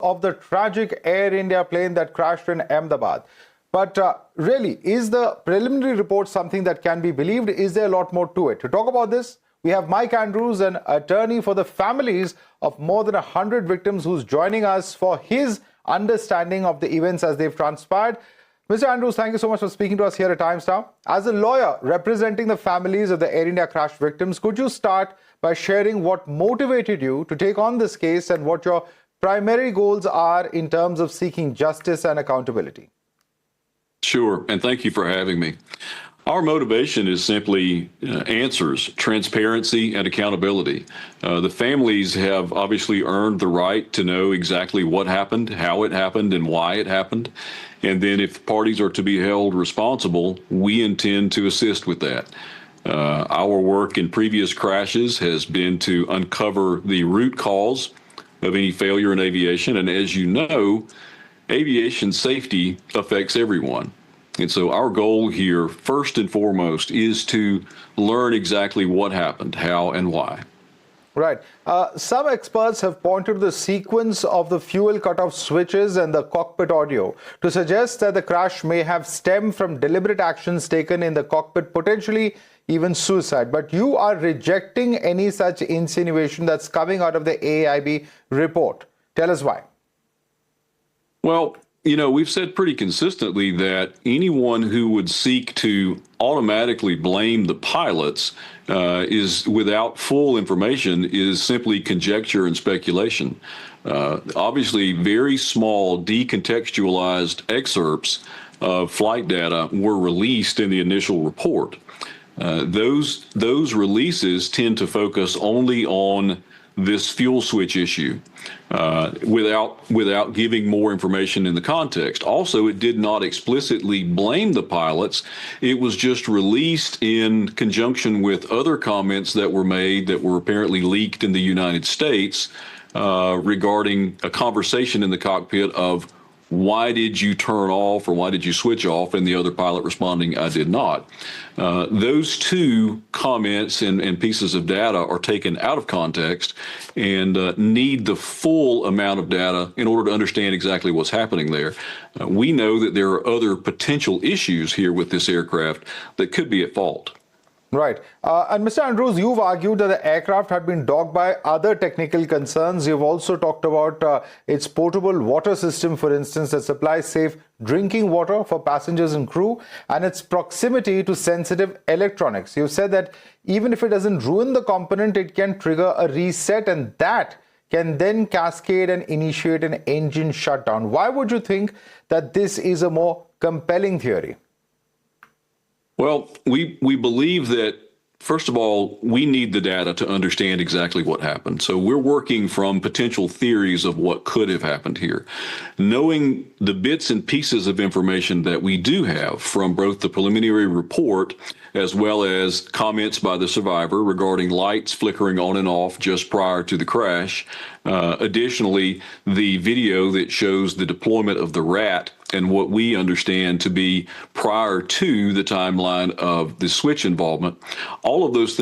of the tragic Air India plane that crashed in Ahmedabad. But really, is the preliminary report something that can be believed? Is there a lot more to it? To talk about this, we have Mike Andrews, an attorney for the families of more than 100 victims, who's joining us for his understanding of the events as they've transpired. Mr. Andrews, thank you so much for speaking to us here at Times Now. As a lawyer representing the families of the Air India crash victims, could you start by sharing what motivated you to take on this case and what your primary goals are in terms of seeking justice and accountability? Sure, and thank you for having me. Our motivation is simply answers, transparency, and accountability. The families have obviously earned the right to know exactly what happened, how it happened, and why it happened. And then if parties are to be held responsible, we intend to assist with that. Our work in previous crashes has been to uncover the root cause of any failure in aviation. And as you know, aviation safety affects everyone. And so our goal here, first and foremost, is to learn exactly what happened, how and why. Right. Some experts have pointed to the sequence of the fuel cutoff switches and the cockpit audio to suggest that the crash may have stemmed from deliberate actions taken in the cockpit, potentially even suicide. But you are rejecting any such insinuation that's coming out of the AIB report. Tell us why. Well, you know, we've said pretty consistently that anyone who would seek to automatically blame the pilots is without full information is simply conjecture and speculation. Obviously, very small decontextualized excerpts of flight data were released in the initial report. Those releases tend to focus only on this fuel switch issue without giving more information in the context. Also, it did not explicitly blame the pilots. It was just released in conjunction with other comments that were made that were apparently leaked in the United States regarding a conversation in the cockpit of why did you turn off or why did you switch off? And the other pilot responding, I did not. Those two comments and pieces of data are taken out of context and need the full amount of data in order to understand exactly what's happening there. We know that there are other potential issues here with this aircraft that could be at fault. Right. And Mr. Andrews, you've argued that the aircraft had been dogged by other technical concerns. You've also talked about its portable water system, for instance, that supplies safe drinking water for passengers and crew, and its proximity to sensitive electronics. You've said that even if it doesn't ruin the component, it can trigger a reset, and that can then cascade and initiate an engine shutdown. Why would you think that this is a more compelling theory? Well, we believe that, first of all, we need the data to understand exactly what happened. So we're working from potential theories of what could have happened here. Knowing the bits and pieces of information that we do have from both the preliminary report as well as comments by the survivor regarding lights flickering on and off just prior to the crash. Additionally, the video that shows the deployment of the rat and what we understand to be prior to the timeline of the switch involvement, all of those things